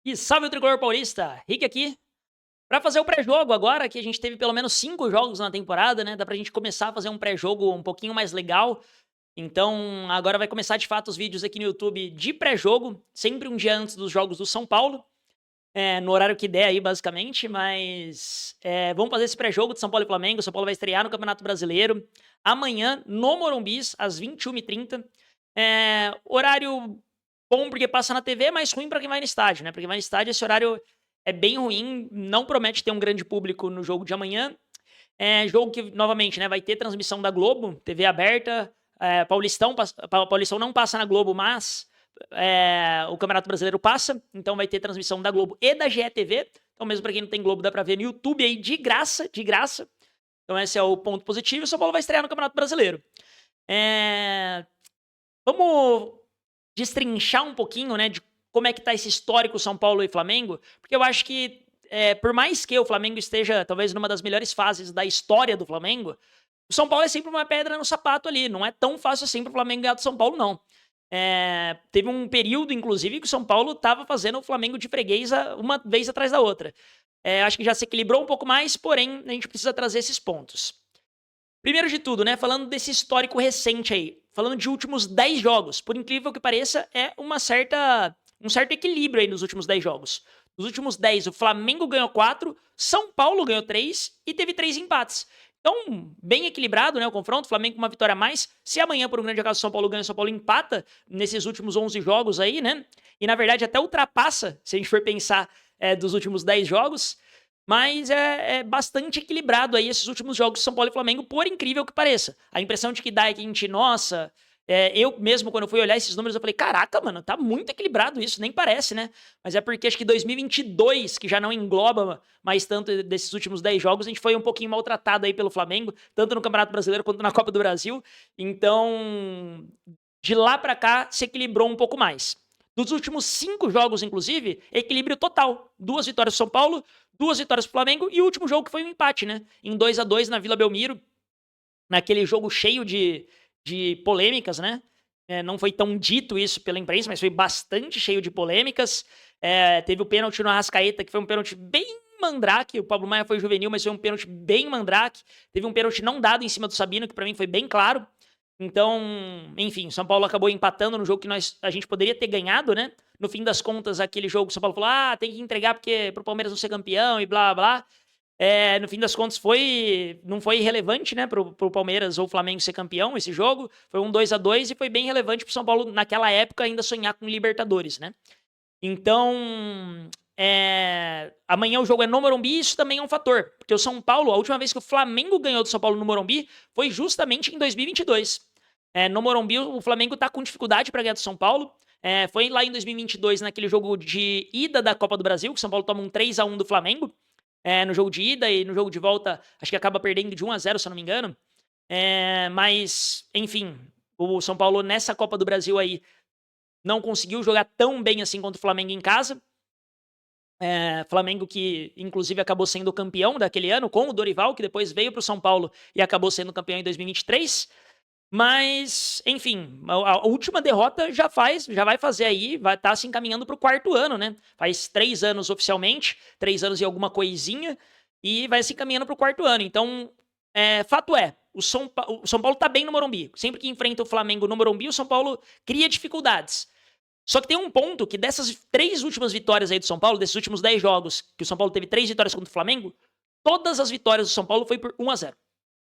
E salve o tricolor paulista! Rick aqui, para fazer o pré-jogo agora, que a gente teve pelo menos 5 jogos na temporada, né? Dá pra gente começar a fazer um pré-jogo um pouquinho mais legal. Então, agora vai começar de fato os vídeos aqui no YouTube de pré-jogo, sempre um dia antes dos jogos do São Paulo, no horário que der aí, basicamente. Mas vamos fazer esse pré-jogo de São Paulo e Flamengo. O São Paulo vai estrear no Campeonato Brasileiro amanhã no Morumbi, às 21h30. Horário bom porque passa na TV, mas ruim pra quem vai no estádio, né? Porque vai no estádio, esse horário é bem ruim, não promete ter um grande público no jogo de amanhã. Jogo que, novamente, né, vai ter transmissão da Globo, TV aberta. Paulistão não passa na Globo, mas o Campeonato Brasileiro passa, então vai ter transmissão da Globo e da GE TV. Então, mesmo pra quem não tem Globo, dá pra ver no YouTube aí de graça, de graça. Então, esse é o ponto positivo. O São Paulo vai estrear no Campeonato Brasileiro. Vamos destrinchar um pouquinho, né, de como é que tá esse histórico São Paulo e Flamengo, porque eu acho que, por mais que o Flamengo esteja talvez numa das melhores fases da história do Flamengo, o São Paulo é sempre uma pedra no sapato ali, não é tão fácil assim pro Flamengo ganhar do São Paulo, não. Teve um período, inclusive, que o São Paulo tava fazendo o Flamengo de freguês uma vez atrás da outra. Acho que já se equilibrou um pouco mais, porém, a gente precisa trazer esses pontos. Primeiro de tudo, né, falando desse histórico recente aí, falando de últimos 10 jogos, por incrível que pareça, um certo equilíbrio aí nos últimos 10 jogos. Nos últimos 10, o Flamengo ganhou 4, São Paulo ganhou 3 e teve 3 empates. Então, bem equilibrado, né, o confronto, Flamengo com uma vitória a mais. Se amanhã, por um grande acaso, São Paulo ganha, São Paulo empata nesses últimos 11 jogos aí, né, e na verdade até ultrapassa, se a gente for pensar, dos últimos 10 jogos. Mas é bastante equilibrado aí esses últimos jogos de São Paulo e Flamengo, por incrível que pareça. A impressão de que dá é que a gente, nossa, eu mesmo quando eu fui olhar esses números, eu falei, caraca, mano, tá muito equilibrado isso, nem parece, né? Mas é porque acho que 2022, que já não engloba mais tanto desses últimos 10 jogos, a gente foi um pouquinho maltratado aí pelo Flamengo, tanto no Campeonato Brasileiro quanto na Copa do Brasil. Então, de lá pra cá, se equilibrou um pouco mais. Dos últimos 5 jogos, inclusive, equilíbrio total. 2 vitórias do São Paulo, 2 vitórias pro Flamengo e o último jogo que foi um empate, né? Em 2-2 na Vila Belmiro, naquele jogo cheio de polêmicas, né? Não foi tão dito isso pela imprensa, mas foi bastante cheio de polêmicas. Teve o pênalti no Arrascaeta, que foi um pênalti bem mandrake. O Pablo Maia foi juvenil, mas foi um pênalti bem mandrake. Teve um pênalti não dado em cima do Sabino, que pra mim foi bem claro. Então, enfim, São Paulo acabou empatando no jogo que a gente poderia ter ganhado, né? No fim das contas, aquele jogo, São Paulo falou, tem que entregar porque pro Palmeiras não ser campeão e blá, blá. No fim das contas, não foi relevante, né, pro Palmeiras ou Flamengo ser campeão esse jogo. Foi um 2-2 e foi bem relevante pro São Paulo, naquela época, ainda sonhar com Libertadores, né? Então, amanhã o jogo é no Morumbi e isso também é um fator. Porque o São Paulo, a última vez que o Flamengo ganhou do São Paulo no Morumbi foi justamente em 2022. No Morumbi, o Flamengo tá com dificuldade para ganhar do São Paulo. Foi lá em 2022, naquele jogo de ida da Copa do Brasil, que o São Paulo toma um 3-1 do Flamengo. No jogo de ida e no jogo de volta, acho que acaba perdendo de 1-0, se eu não me engano. Mas, enfim, o São Paulo nessa Copa do Brasil aí não conseguiu jogar tão bem assim contra o Flamengo em casa. Flamengo que, inclusive, acabou sendo campeão daquele ano com o Dorival, que depois veio para o São Paulo e acabou sendo campeão em 2023. Mas, enfim, a última derrota já vai fazer aí, vai estar se encaminhando para o 4º ano, né? Faz 3 anos oficialmente, 3 anos e alguma coisinha, e vai se encaminhando para o 4º ano. Então, fato é, o São Paulo tá bem no Morumbi. Sempre que enfrenta o Flamengo no Morumbi, o São Paulo cria dificuldades. Só que tem um ponto que dessas 3 últimas vitórias aí do São Paulo, desses últimos 10 jogos, que o São Paulo teve 3 vitórias contra o Flamengo, todas as vitórias do São Paulo foi por 1-0.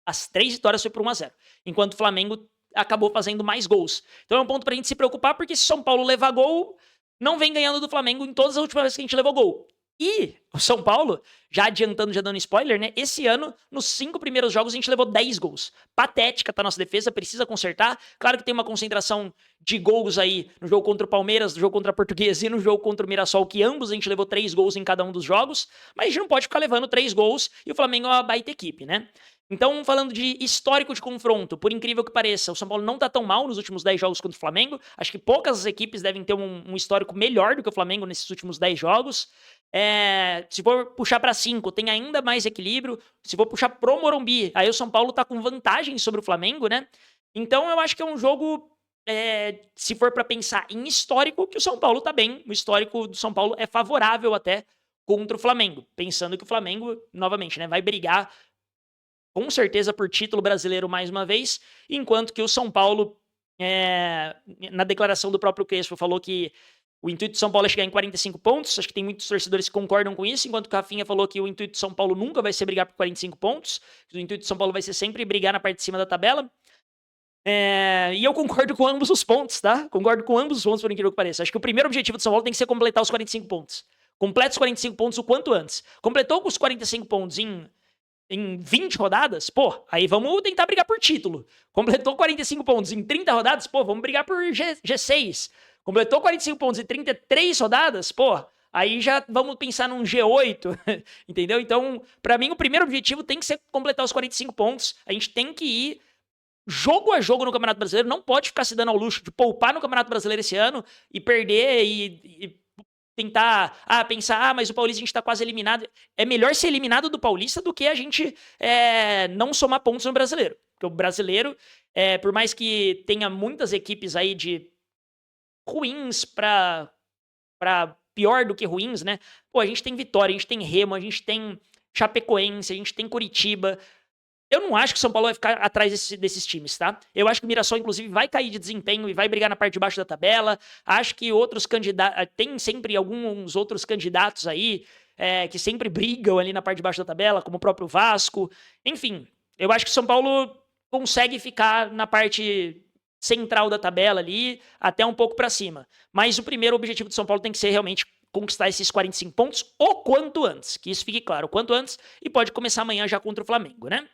As 3 vitórias foi por 1-0. Enquanto o Flamengo acabou fazendo mais gols. Então é um ponto pra gente se preocupar, porque se o São Paulo levar gol, não vem ganhando do Flamengo em todas as últimas vezes que a gente levou gol. E o São Paulo, já adiantando, já dando spoiler, né? Esse ano, nos 5 primeiros jogos, a gente levou 10 gols. Patética tá nossa defesa, precisa consertar. Claro que tem uma concentração de gols aí no jogo contra o Palmeiras, no jogo contra a Portuguesa e no jogo contra o Mirassol, que ambos a gente levou 3 gols em cada um dos jogos. Mas a gente não pode ficar levando 3 gols e o Flamengo é uma baita equipe, né? Então, falando de histórico de confronto, por incrível que pareça, o São Paulo não tá tão mal nos últimos 10 jogos contra o Flamengo. Acho que poucas equipes devem ter um histórico melhor do que o Flamengo nesses últimos 10 jogos. Se for puxar para 5, tem ainda mais equilíbrio. Se for puxar pro Morumbi, aí o São Paulo tá com vantagem sobre o Flamengo, né? Então eu acho que é um jogo se for para pensar em histórico, que o São Paulo tá bem. O histórico do São Paulo é favorável até contra o Flamengo. Pensando que o Flamengo, novamente, né, vai brigar com certeza por título brasileiro mais uma vez, enquanto que o São Paulo, na declaração do próprio Crespo, falou que o intuito do São Paulo é chegar em 45 pontos. Acho que tem muitos torcedores que concordam com isso, enquanto que o Rafinha falou que o intuito do São Paulo nunca vai ser brigar por 45 pontos, que o intuito do São Paulo vai ser sempre brigar na parte de cima da tabela. E eu concordo com ambos os pontos, tá? Concordo com ambos os pontos, por incrível que pareça. Acho que o primeiro objetivo do São Paulo tem que ser completar os 45 pontos. Completa os 45 pontos o quanto antes. Completou com os 45 pontos em 20 rodadas, pô, aí vamos tentar brigar por título. Completou 45 pontos em 30 rodadas, pô, vamos brigar por G6. Completou 45 pontos em 33 rodadas, pô, aí já vamos pensar num G8, entendeu? Então, pra mim, o primeiro objetivo tem que ser completar os 45 pontos. A gente tem que ir jogo a jogo no Campeonato Brasileiro, não pode ficar se dando ao luxo de poupar no Campeonato Brasileiro esse ano e perder e tentar pensar, mas o Paulista a gente tá quase eliminado. É melhor ser eliminado do Paulista do que a gente não somar pontos no Brasileiro. Porque o Brasileiro, por mais que tenha muitas equipes aí de ruins pra pior do que ruins, né? Pô, a gente tem Vitória, a gente tem Remo, a gente tem Chapecoense, a gente tem Curitiba. Eu não acho que o São Paulo vai ficar atrás desses times, tá? Eu acho que o Mirassol, inclusive, vai cair de desempenho e vai brigar na parte de baixo da tabela. Acho que outros candidatos... Tem sempre alguns outros candidatos aí que sempre brigam ali na parte de baixo da tabela, como o próprio Vasco. Enfim, eu acho que o São Paulo consegue ficar na parte central da tabela ali, até um pouco pra cima. Mas o primeiro objetivo do São Paulo tem que ser realmente conquistar esses 45 pontos o quanto antes. Que isso fique claro, o quanto antes. E pode começar amanhã já contra o Flamengo, né?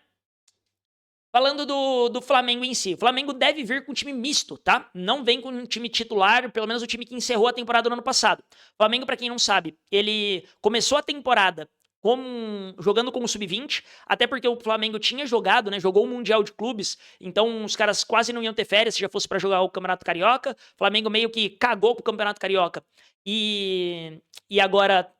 Falando do Flamengo em si, o Flamengo deve vir com um time misto, tá? Não vem com um time titular, pelo menos o time que encerrou a temporada no ano passado. O Flamengo, pra quem não sabe, ele começou a temporada jogando com o Sub-20, até porque o Flamengo tinha jogado, né? Jogou o Mundial de Clubes, então os caras quase não iam ter férias se já fosse pra jogar o Campeonato Carioca. O Flamengo meio que cagou pro Campeonato Carioca. E agora,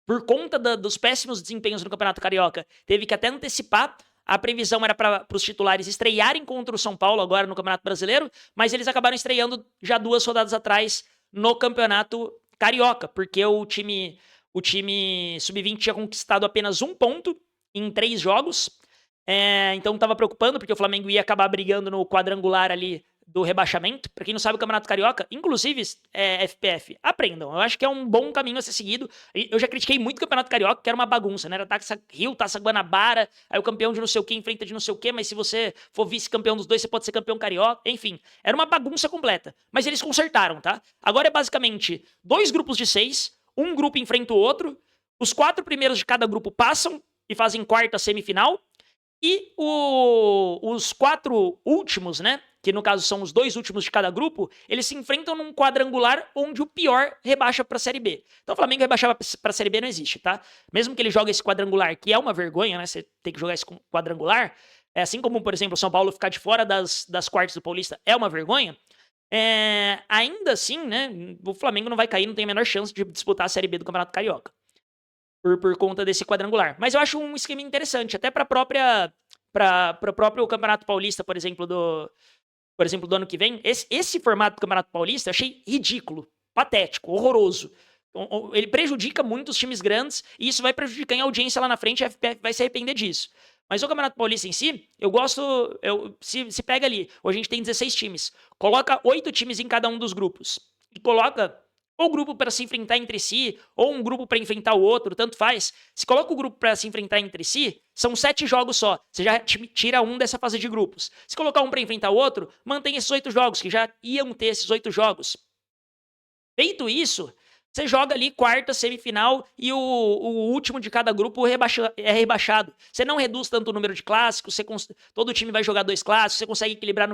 por conta dos péssimos desempenhos no Campeonato Carioca, teve que até antecipar. A previsão era para os titulares estrearem contra o São Paulo agora no Campeonato Brasileiro, mas eles acabaram estreando já 2 rodadas atrás no Campeonato Carioca, porque o time Sub-20 tinha conquistado apenas 1 ponto em 3 jogos, então estava preocupando, porque o Flamengo ia acabar brigando no quadrangular ali do rebaixamento. Pra quem não sabe, o Campeonato Carioca, inclusive FPF, aprendam. Eu acho que é um bom caminho a ser seguido. Eu já critiquei muito o Campeonato Carioca, que era uma bagunça, né? Era Taça Rio, Taça Guanabara, aí o campeão de não sei o que enfrenta de não sei o que, mas se você for vice-campeão dos dois, você pode ser campeão carioca. Enfim, era uma bagunça completa. Mas eles consertaram, tá? Agora é basicamente 2 grupos de 6, um grupo enfrenta o outro, os 4 primeiros de cada grupo passam e fazem quarta semifinal, e os 4 últimos, né? Que no caso são os 2 últimos de cada grupo, eles se enfrentam num quadrangular onde o pior rebaixa pra Série B. Então o Flamengo rebaixar pra Série B não existe, tá? Mesmo que ele jogue esse quadrangular, que é uma vergonha, né? Você tem que jogar esse quadrangular, assim como, por exemplo, o São Paulo ficar de fora das quartas do Paulista é uma vergonha, ainda assim, né? O Flamengo não vai cair, não tem a menor chance de disputar a Série B do Campeonato Carioca. Por conta desse quadrangular. Mas eu acho um esquema interessante, até para o próprio Campeonato Paulista, por exemplo, do ano que vem. Esse formato do Campeonato Paulista eu achei ridículo, patético, horroroso. Ele prejudica muito os times grandes e isso vai prejudicar em audiência lá na frente, a FPF vai se arrepender disso. Mas o Campeonato Paulista em si, eu gosto. Se pega ali, hoje a gente tem 16 times, coloca 8 times em cada um dos grupos e coloca ou grupo para se enfrentar entre si, ou um grupo para enfrentar o outro, tanto faz. Se coloca o grupo para se enfrentar entre si, são 7 jogos só. Você já tira um dessa fase de grupos. Se colocar um para enfrentar o outro, mantém esses 8 jogos, que já iam ter esses 8 jogos. Feito isso, você joga ali quarta, semifinal e o último de cada grupo é rebaixado. Você não reduz tanto o número de clássicos, todo time vai jogar 2 clássicos, você consegue equilibrar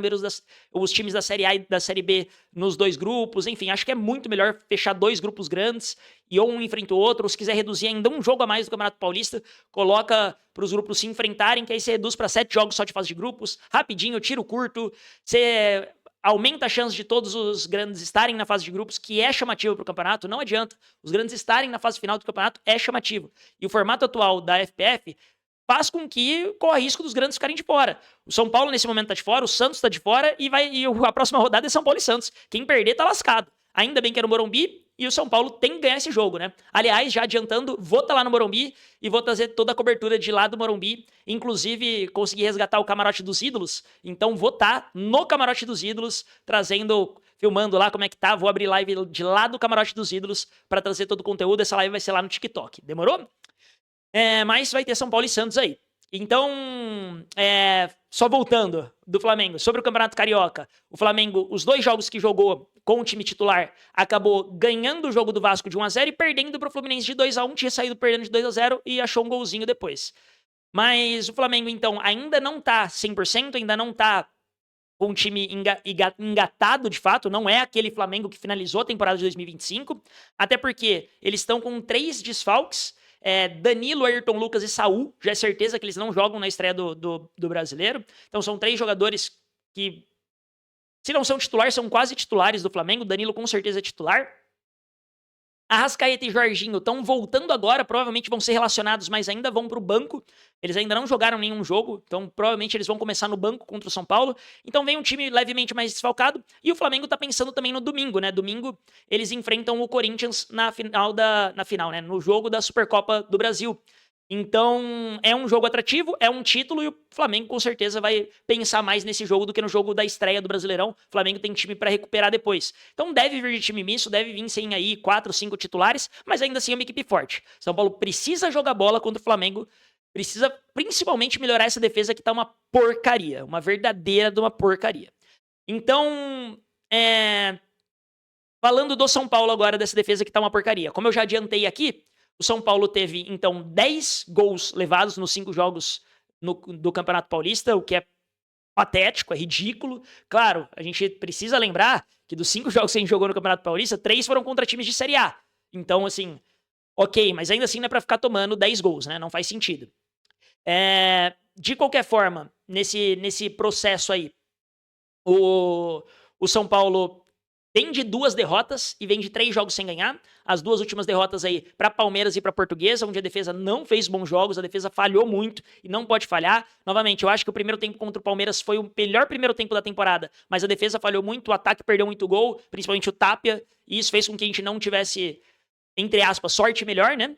os times da Série A e da Série B nos 2 grupos. Enfim, acho que é muito melhor fechar 2 grupos grandes e ou um enfrenta o outro. Ou se quiser reduzir ainda um jogo a mais do Campeonato Paulista, coloca para os grupos se enfrentarem, que aí você reduz para 7 jogos só de fase de grupos, rapidinho, tiro curto, você aumenta a chance de todos os grandes estarem na fase de grupos, que é chamativo para o campeonato. Não adianta. Os grandes estarem na fase final do campeonato é chamativo. E o formato atual da FPF faz com que corra risco dos grandes ficarem de fora. O São Paulo nesse momento tá de fora, o Santos tá de fora e a próxima rodada é São Paulo e Santos. Quem perder tá lascado. Ainda bem que é no Morumbi e o São Paulo tem que ganhar esse jogo, né? Aliás, já adiantando, vou estar lá no Morumbi e vou trazer toda a cobertura de lá do Morumbi. Inclusive, consegui resgatar o Camarote dos Ídolos. Então, vou estar no Camarote dos Ídolos, filmando lá como é que tá. Vou abrir live de lá do Camarote dos Ídolos para trazer todo o conteúdo. Essa live vai ser lá no TikTok. Demorou? Mas vai ter São Paulo e Santos aí. Então, só voltando do Flamengo, sobre o Campeonato Carioca, o Flamengo, os 2 jogos que jogou com o time titular, acabou ganhando o jogo do Vasco de 1-0 e perdendo pro Fluminense de 2-1, tinha saído perdendo de 2-0 e achou um golzinho depois. Mas o Flamengo, então, ainda não tá 100%, ainda não tá com um time engatado de fato, não é aquele Flamengo que finalizou a temporada de 2025, até porque eles estão com 3 desfalques, Danilo, Ayrton Lucas e Saul, já é certeza que eles não jogam na estreia do Brasileiro, então são 3 jogadores que, se não são titulares, são quase titulares do Flamengo, Danilo com certeza é titular. Arrascaeta e Jorginho estão voltando agora, provavelmente vão ser relacionados, mas ainda vão para o banco. Eles ainda não jogaram nenhum jogo, então provavelmente eles vão começar no banco contra o São Paulo. Então vem um time levemente mais desfalcado. E o Flamengo tá pensando também no domingo, né? Domingo eles enfrentam o Corinthians na final, né? No jogo da Supercopa do Brasil. Então, é um jogo atrativo, é um título e o Flamengo com certeza vai pensar mais nesse jogo do que no jogo da estreia do Brasileirão. O Flamengo tem time para recuperar depois. Então, deve vir de time misto, deve vir sem aí 4, 5 titulares, mas ainda assim é uma equipe forte. São Paulo precisa jogar bola contra o Flamengo, precisa principalmente melhorar essa defesa que tá uma porcaria, uma verdadeira de uma porcaria. Então, falando do São Paulo agora, dessa defesa que tá uma porcaria. Como eu já adiantei aqui, o São Paulo teve, então, 10 gols levados nos 5 jogos do Campeonato Paulista, o que é patético, é ridículo. Claro, a gente precisa lembrar que dos 5 jogos que a gente jogou no Campeonato Paulista, 3 foram contra times de Série A. Então, assim, ok, mas ainda assim não é pra ficar tomando 10 gols, né? Não faz sentido. De qualquer forma, nesse processo aí, o São Paulo vem de 2 derrotas e vem de 3 jogos sem ganhar. As 2 últimas derrotas aí para Palmeiras e para Portuguesa, onde a defesa não fez bons jogos, a defesa falhou muito e não pode falhar. Novamente, eu acho que o primeiro tempo contra o Palmeiras foi o melhor primeiro tempo da temporada, mas a defesa falhou muito, o ataque perdeu muito gol, principalmente o Tapia, e isso fez com que a gente não tivesse, entre aspas, sorte melhor, né?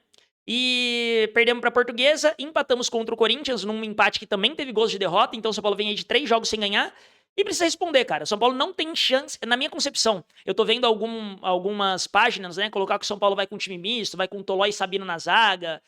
E perdemos para Portuguesa, empatamos contra o Corinthians num empate que também teve gols de derrota, então o São Paulo vem aí de 3 jogos sem ganhar. E precisa responder, cara. São Paulo não tem chance, na minha concepção. Eu tô vendo algumas páginas, né, colocar que o São Paulo vai com time misto, vai com Tolói e Sabino na zaga.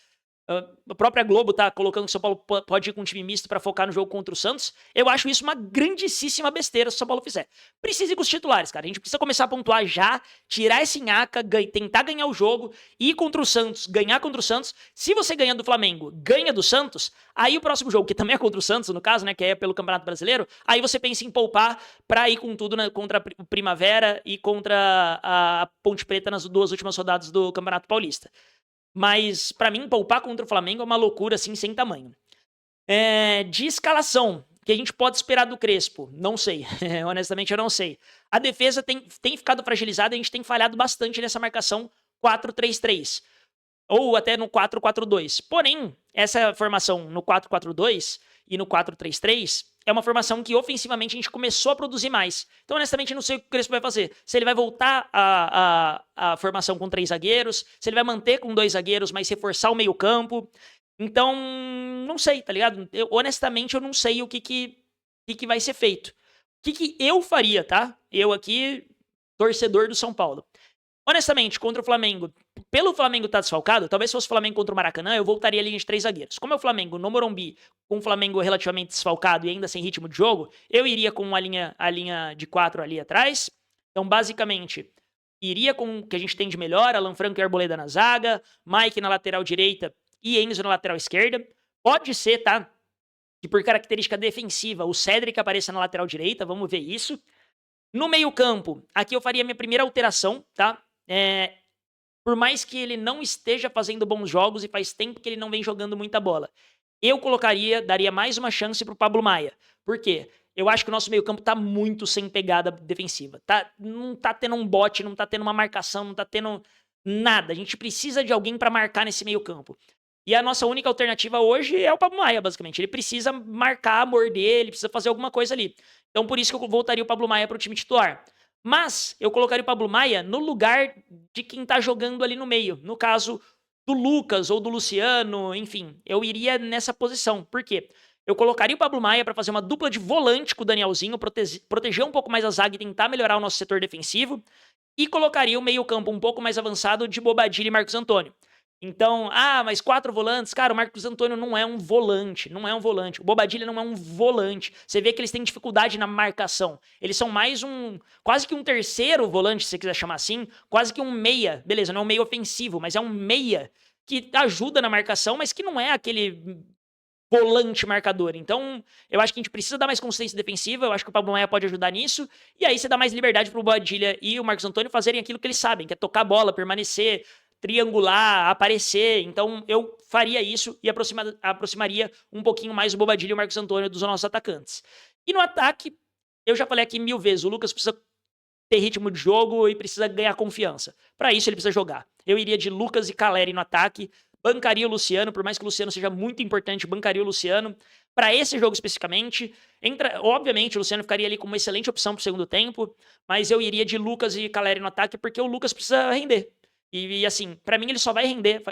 A própria Globo tá colocando que o São Paulo pode ir com um time misto para focar no jogo contra o Santos. Eu acho isso uma grandíssima besteira se o São Paulo fizer. Precisa ir com os titulares, cara. A gente precisa começar a pontuar já, tirar esse nhaca, tentar ganhar o jogo, ir contra o Santos, ganhar contra o Santos. Se você ganha do Flamengo, ganha do Santos, aí o próximo jogo, que também é contra o Santos, no caso, né, que é pelo Campeonato Brasileiro, aí você pensa em poupar pra ir com tudo, né, contra o Primavera e contra a Ponte Preta nas 2 últimas rodadas do Campeonato Paulista. Mas, pra mim, poupar contra o Flamengo é uma loucura, assim, sem tamanho. De escalação, que a gente pode esperar do Crespo? Não sei. Honestamente, eu não sei. A defesa tem ficado fragilizada, a gente tem falhado bastante nessa marcação 4-3-3. Ou até no 4-4-2. Porém, essa formação no 4-4-2 e no 4-3-3 é uma formação que ofensivamente a gente começou a produzir mais. Então, honestamente, não sei o que o Crespo vai fazer. Se ele vai voltar a formação com 3 zagueiros, se ele vai manter com 2 zagueiros, mas reforçar o meio-campo. Então, não sei, tá ligado? Honestamente, eu não sei o que vai ser feito. O que eu faria, tá? Eu aqui, torcedor do São Paulo. Honestamente, contra o Flamengo, pelo Flamengo estar desfalcado, talvez se fosse o Flamengo contra o Maracanã, eu voltaria a linha de 3 zagueiros. Como é o Flamengo no Morumbi, com o Flamengo relativamente desfalcado e ainda sem ritmo de jogo, eu iria com a linha de 4 ali atrás. Então, basicamente, iria com o que a gente tem de melhor, Alan Franco e Arboleda na zaga, Mike na lateral direita e Enzo na lateral esquerda. Pode ser, tá? Que por característica defensiva, o Cedric apareça na lateral direita, vamos ver isso. No meio-campo, aqui eu faria minha primeira alteração, tá? Por mais que ele não esteja fazendo bons jogos e faz tempo que ele não vem jogando muita bola, eu daria mais uma chance pro Pablo Maia. Por quê? Eu acho que o nosso meio-campo tá muito sem pegada defensiva. Não tá tendo um bote, não tá tendo uma marcação, não tá tendo nada. A gente precisa de alguém pra marcar nesse meio-campo. E a nossa única alternativa hoje é o Pablo Maia, basicamente. Ele precisa marcar, morder, ele precisa fazer alguma coisa ali. Então, por isso que eu voltaria o Pablo Maia para o time titular. Mas eu colocaria o Pablo Maia no lugar de quem tá jogando ali no meio. No caso do Lucas ou do Luciano, enfim. Eu iria nessa posição. Por quê? Eu colocaria o Pablo Maia para fazer uma dupla de volante com o Danielzinho, proteger um pouco mais a zaga e tentar melhorar o nosso setor defensivo. E colocaria o meio-campo um pouco mais avançado de Bobadilla e Marcos Antônio. Então, mas 4 volantes, cara, o Marcos Antônio não é um volante, não é um volante. O Bobadilla não é um volante. Você vê que eles têm dificuldade na marcação. Eles são mais quase que um terceiro volante, se você quiser chamar assim, quase que um meia. Beleza, não é um meia ofensivo, mas é um meia que ajuda na marcação, mas que não é aquele volante marcador. Então, eu acho que a gente precisa dar mais consistência defensiva, eu acho que o Pablo Maia pode ajudar nisso, e aí você dá mais liberdade pro Bobadilla e o Marcos Antônio fazerem aquilo que eles sabem, que é tocar a bola, permanecer, triangular, aparecer. Então, eu faria isso e aproximaria um pouquinho mais o Bobadilla e o Marcos Antônio dos nossos atacantes. E no ataque, eu já falei aqui 1000 vezes, o Lucas precisa ter ritmo de jogo e precisa ganhar confiança. Para isso, ele precisa jogar. Eu iria de Lucas e Caleri no ataque, bancaria o Luciano, por mais que o Luciano seja muito importante, bancaria o Luciano. Para esse jogo especificamente, obviamente o Luciano ficaria ali como uma excelente opção pro segundo tempo, mas eu iria de Lucas e Caleri no ataque porque o Lucas precisa render. E assim, para mim ele só vai render.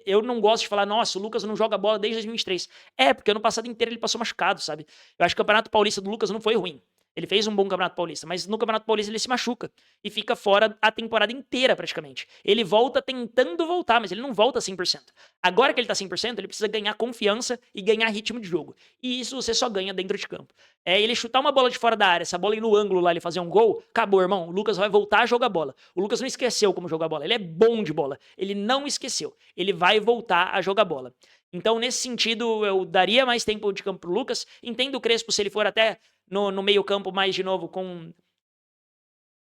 Eu não gosto de falar, nossa, o Lucas não joga bola desde 2023. Porque ano passado inteiro ele passou machucado, sabe? Eu acho que o Campeonato Paulista do Lucas não foi ruim. Ele fez um bom Campeonato Paulista, mas no Campeonato Paulista ele se machuca e fica fora a temporada inteira praticamente. Ele volta tentando voltar, mas ele não volta 100%. Agora que ele tá 100%, ele precisa ganhar confiança e ganhar ritmo de jogo. E isso você só ganha dentro de campo. Ele chutar uma bola de fora da área, essa bola ir no ângulo lá, ele fazer um gol, acabou, irmão. O Lucas vai voltar a jogar bola. O Lucas não esqueceu como jogar bola. Ele é bom de bola. Ele não esqueceu. Ele vai voltar a jogar bola. Então, nesse sentido, eu daria mais tempo de campo pro Lucas. Entendo o Crespo se ele for até no meio campo mais de novo com...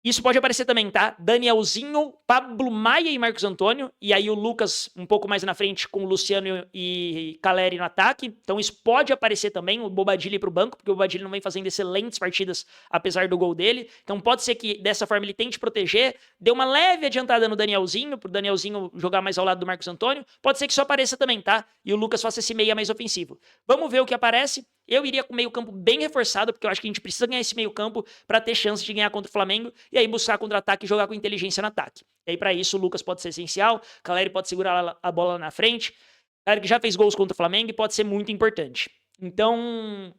Isso pode aparecer também, tá? Danielzinho, Pablo Maia e Marcos Antônio. E aí o Lucas um pouco mais na frente com o Luciano e Caleri no ataque. Então isso pode aparecer também, o Bobadilla ir pro banco, porque o Bobadilla não vem fazendo excelentes partidas, apesar do gol dele. Então pode ser que dessa forma ele tente proteger. Dê uma leve adiantada no Danielzinho, pro Danielzinho jogar mais ao lado do Marcos Antônio. Pode ser que isso apareça também, tá? E o Lucas faça esse meia mais ofensivo. Vamos ver o que aparece. Eu iria com o meio-campo bem reforçado, porque eu acho que a gente precisa ganhar esse meio-campo para ter chance de ganhar contra o Flamengo e aí buscar contra-ataque e jogar com inteligência no ataque. E aí, para isso, o Lucas pode ser essencial, Caleri pode segurar a bola na frente, cara que já fez gols contra o Flamengo e pode ser muito importante. Então,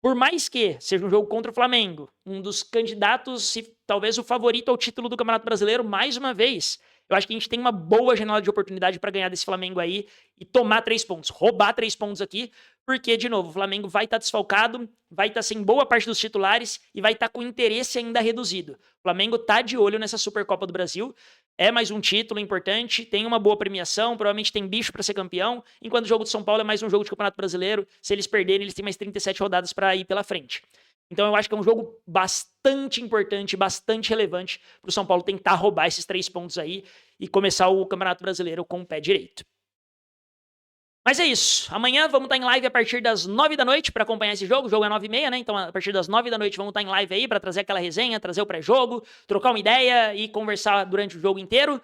por mais que seja um jogo contra o Flamengo, um dos candidatos, talvez o favorito ao título do Campeonato Brasileiro, mais uma vez, eu acho que a gente tem uma boa janela de oportunidade para ganhar desse Flamengo aí e tomar 3 pontos, roubar 3 pontos aqui, porque, de novo, o Flamengo vai estar desfalcado, vai estar sem boa parte dos titulares e vai estar com interesse ainda reduzido. O Flamengo tá de olho nessa Supercopa do Brasil, é mais um título importante, tem uma boa premiação, provavelmente tem bicho para ser campeão, enquanto o jogo de São Paulo é mais um jogo de Campeonato Brasileiro, se eles perderem, eles têm mais 37 rodadas para ir pela frente. Então eu acho que é um jogo bastante importante, bastante relevante para o São Paulo tentar roubar esses 3 pontos aí e começar o Campeonato Brasileiro com o pé direito. Mas é isso. Amanhã vamos estar em live a partir das 9 da noite para acompanhar esse jogo. O jogo é 9h30, né? Então a partir das 9 da noite vamos estar em live aí para trazer aquela resenha, trazer o pré-jogo, trocar uma ideia e conversar durante o jogo inteiro.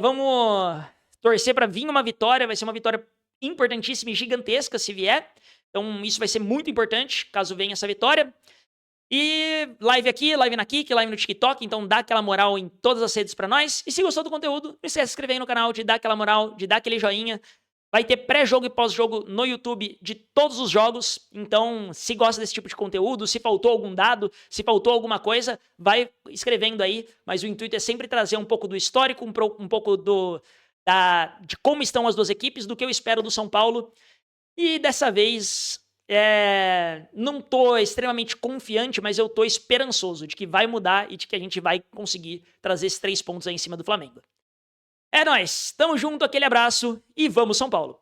Vamos torcer para vir uma vitória. Vai ser uma vitória importantíssima e gigantesca se vier. Então isso vai ser muito importante caso venha essa vitória. E live aqui, live na Kik, live no TikTok, então dá aquela moral em todas as redes pra nós. E se gostou do conteúdo, não esquece de se inscrever aí no canal, de dar aquela moral, de dar aquele joinha. Vai ter pré-jogo e pós-jogo no YouTube de todos os jogos, então se gosta desse tipo de conteúdo, se faltou algum dado, se faltou alguma coisa, vai escrevendo aí, mas o intuito é sempre trazer um pouco do histórico, um pouco de como estão as duas equipes, do que eu espero do São Paulo. E dessa vez... não tô extremamente confiante, mas eu tô esperançoso de que vai mudar e de que a gente vai conseguir trazer esses 3 pontos aí em cima do Flamengo. É nóis, tamo junto, aquele abraço e vamos São Paulo!